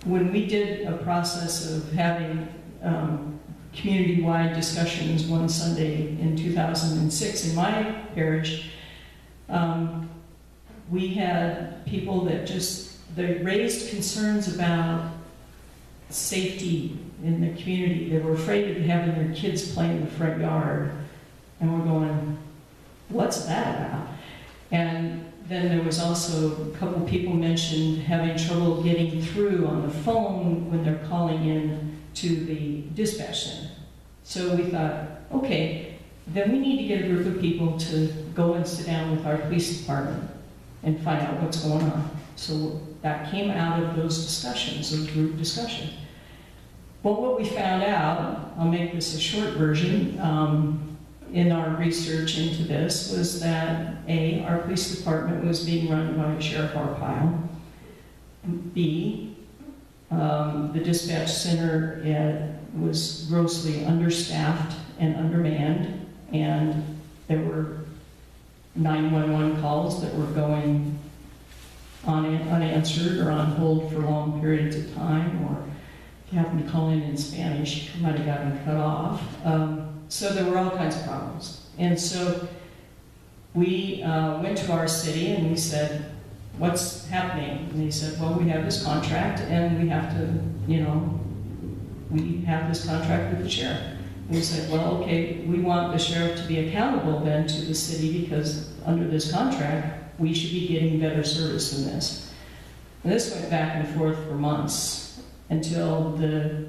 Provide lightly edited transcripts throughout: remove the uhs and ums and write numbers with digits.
when we did a process of having community-wide discussions one Sunday in 2006 in my parish, we had people that they raised concerns about safety in the community. They were afraid of having their kids play in the front yard. And we're going, what's that about? And then there was also a couple people mentioned having trouble getting through on the phone when they're calling in to the dispatch center. So we thought, okay, then we need to get a group of people to go and sit down with our police department and find out what's going on. So that came out of those discussions, those group discussions. Well, what we found out, I'll make this a short version, in our research into this, was that A, our police department was being run by Sheriff Arpaio. B, the dispatch center was grossly understaffed and undermanned, and there were 911 calls that were going unanswered or on hold for long periods of time, or if you happen to call in Spanish, you might have gotten cut off. So there were all kinds of problems. And so we went to our city and we said, what's happening? And they said, well, we have this contract and we have to, we have this contract with the sheriff. And we said, well, okay, we want the sheriff to be accountable then to the city, because under this contract, we should be getting better service than this. And this went back and forth for months until the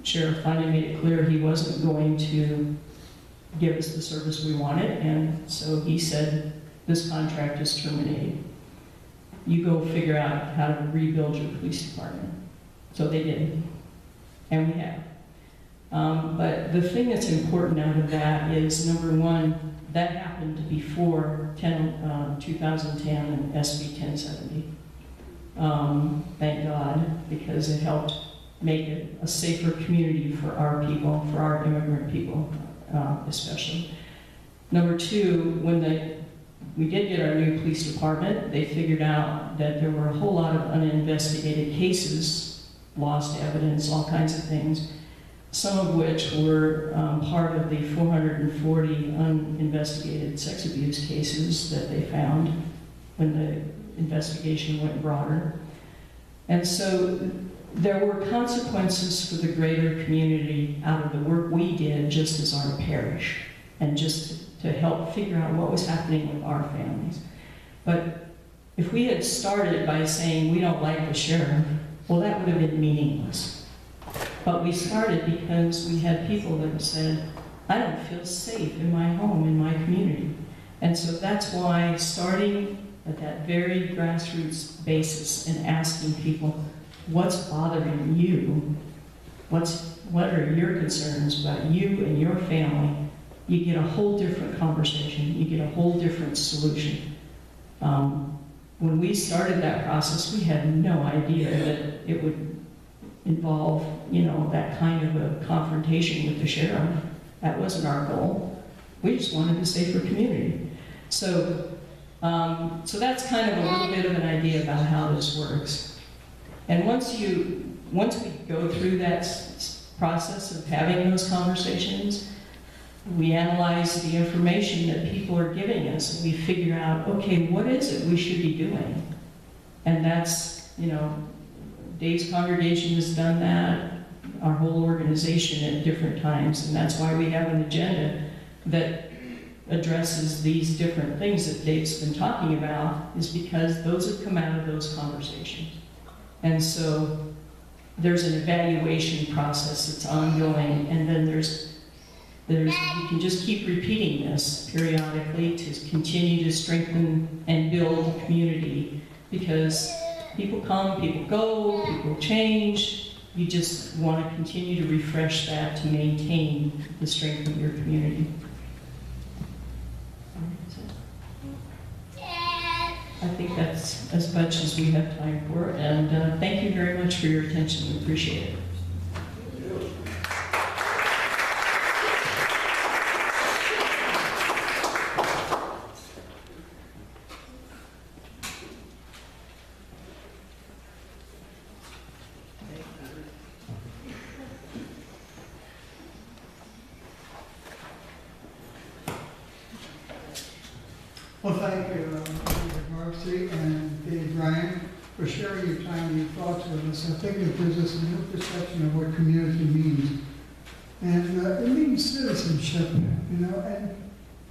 sheriff finally made it clear he wasn't going to give us the service we wanted, and so he said, this contract is terminated. You go figure out how to rebuild your police department. So they did, and we have. But the thing that's important out of that is, number one, that happened before 2010 and SB 1070. Thank God, because it helped make it a safer community for our people, for our immigrant people especially. Number two, when we did get our new police department, they figured out that there were a whole lot of uninvestigated cases, lost evidence, all kinds of things, some of which were part of the 440 uninvestigated sex abuse cases that they found when the investigation went broader. And so there were consequences for the greater community out of the work we did just as our parish, and just to help figure out what was happening with our families. But if we had started by saying we don't like the sheriff, well, that would have been meaningless. But we started because we had people that said, I don't feel safe in my home, in my community. And so that's why starting at that very grassroots basis and asking people, what's bothering you? What are your concerns about you and your family? You get a whole different conversation. You get a whole different solution. When we started that process, we had no idea that it would involve, that kind of a confrontation with the sheriff. That wasn't our goal. We just wanted a safer community. So that's kind of a little bit of an idea about how this works. And once we go through that process of having those conversations, we analyze the information that people are giving us, and we figure out, okay, what is it we should be doing? And that's, Dave's congregation has done that, our whole organization at different times, and that's why we have an agenda that addresses these different things that Dave's been talking about, is because those have come out of those conversations. And so there's an evaluation process that's ongoing, and then you can just keep repeating this periodically to continue to strengthen and build community, because people come, people go, people change. You just want to continue to refresh that to maintain the strength of your community. I think that's as much as we have time for, and thank you very much for your attention. We appreciate it. Well, thank you, Marcy and Dave Ryan, for sharing your time and your thoughts with us. I think it gives us a new perception of what community means. And it means citizenship, you know, and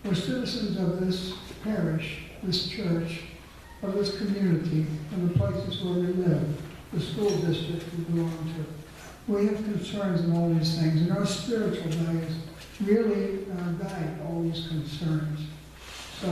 we're citizens of this parish, this church, of this community, and the places where we live, the school district we belong to. We have concerns in all these things, and our spiritual values really guide all these concerns. So